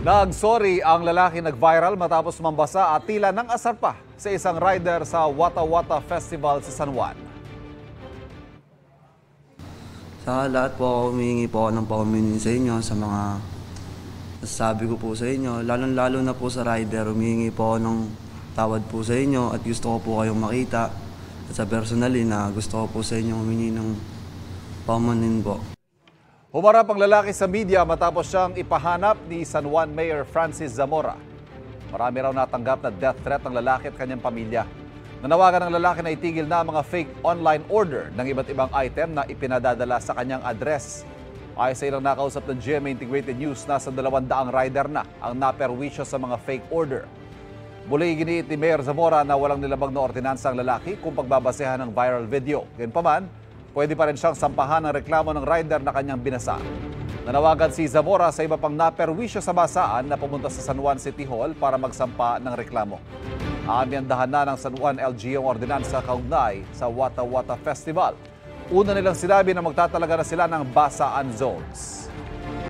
Nagsorry ang lalaki nag-viral matapos mambasa at tila ng asar pa sa isang rider sa Wata Wata Festival sa San Juan. Sa lahat po ako humingi po ako ng paumanhin sa inyo sa mga sabi ko po sa inyo. Lalo na po sa rider, humingi po ako ng tawad po sa inyo at gusto ko po kayong makita. At sa personally na gusto ko po sa inyo humingi ng paumanhin po. Humarap ang lalaki sa media matapos siyang ipahanap ni San Juan Mayor Francis Zamora. Marami raw natanggap na death threat ng lalaki at kanyang pamilya. Nanawagan ng lalaki na itigil na ang mga fake online order ng iba't ibang item na ipinadadala sa kanyang address. Ayon sa ilang nakausap ng GMA Integrated News, nasa 200 rider na ang naperwisyo sa mga fake order. Muli giniit ni Mayor Zamora na walang nilabag na ordinansa ang lalaki kung pagbabasehan ng viral video. Gayunpaman, pwede pa rin siyang sampahan ng reklamo ng rider na kanyang binasa. Nanawagan si Zamora sa iba pang naperwisyo sa basaan na pumunta sa San Juan City Hall para magsampa ng reklamo. Aamyandahan na ng San Juan LGU ang ordinansa kaugnay sa Wata Wata Festival. Una nilang sinabi na magtatalaga na sila ng basaan zones.